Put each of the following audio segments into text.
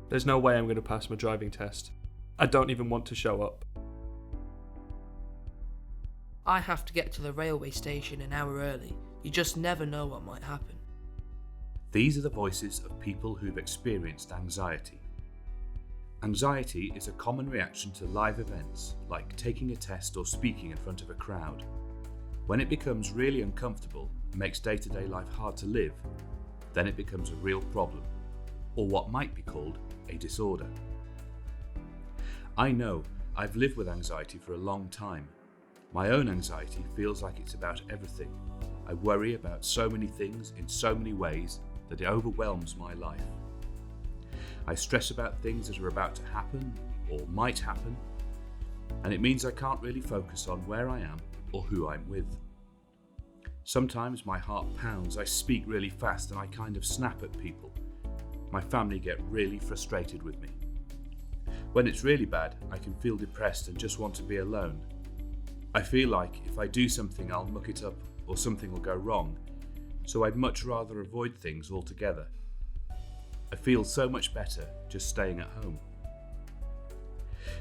There's no way I'm going to pass my driving test. I don't even want to show up. I have to get to the railway station an hour early. You just never know what might happen. These are the voices of people who've experienced anxiety. Anxiety is a common reaction to live events, like taking a test or speaking in front of a crowd. When it becomes really uncomfortable and makes day-to-day life hard to live, then it becomes a real problem, or what might be called a disorder. I know I've lived with anxiety for a long time. My own anxiety feels like it's about everything. I worry about so many things in so many ways that it overwhelms my life. I stress about things that are about to happen or might happen, and it means I can't really focus on where I am or who I'm with. Sometimes my heart pounds, I speak really fast, and I kind of snap at people. My family get really frustrated with me. When it's really bad, I can feel depressed and just want to be alone. I feel like if I do something, I'll muck it up or something will go wrong, so I'd much rather avoid things altogether. I feel so much better just staying at home.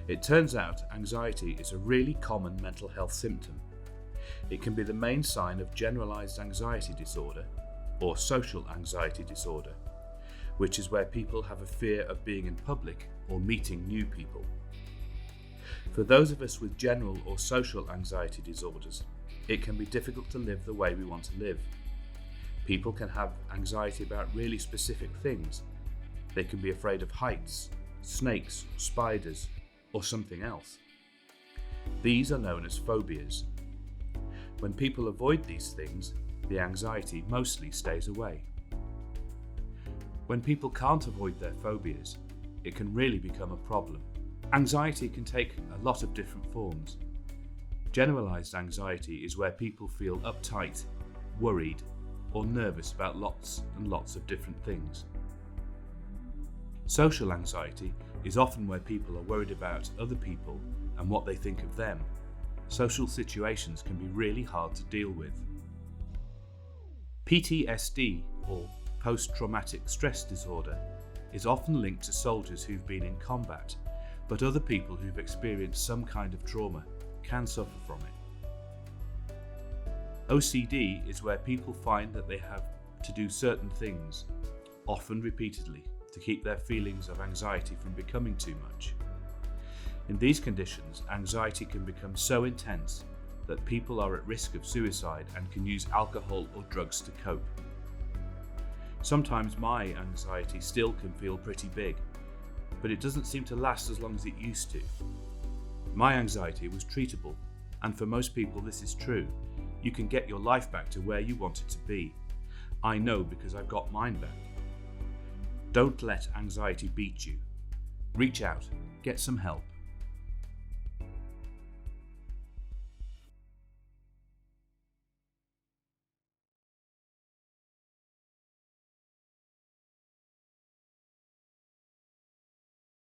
It turns out anxiety is a really common mental health symptom. It can be the main sign of generalized anxiety disorder or social anxiety disorder, which is where people have a fear of being in public or meeting new people. For those of us with general or social anxiety disorders, it can be difficult to live the way we want to live. People can have anxiety about really specific things. They can be afraid of heights, snakes, spiders, or something else. These are known as phobias. When people avoid these things, the anxiety mostly stays away. When people can't avoid their phobias, it can really become a problem. Anxiety can take a lot of different forms. Generalized anxiety is where people feel uptight, worried, or nervous about lots and lots of different things. Social anxiety is often where people are worried about other people and what they think of them. Social situations can be really hard to deal with. PTSD, or post-traumatic stress disorder, is often linked to soldiers who've been in combat, but other people who've experienced some kind of trauma can suffer from it. OCD is where people find that they have to do certain things, often repeatedly, to keep their feelings of anxiety from becoming too much. In these conditions, anxiety can become so intense that people are at risk of suicide and can use alcohol or drugs to cope. Sometimes my anxiety still can feel pretty big, but it doesn't seem to last as long as it used to. My anxiety was treatable, and for most people this is true. You can get your life back to where you want it to be. I know because I've got mine back. Don't let anxiety beat you. Reach out, get some help.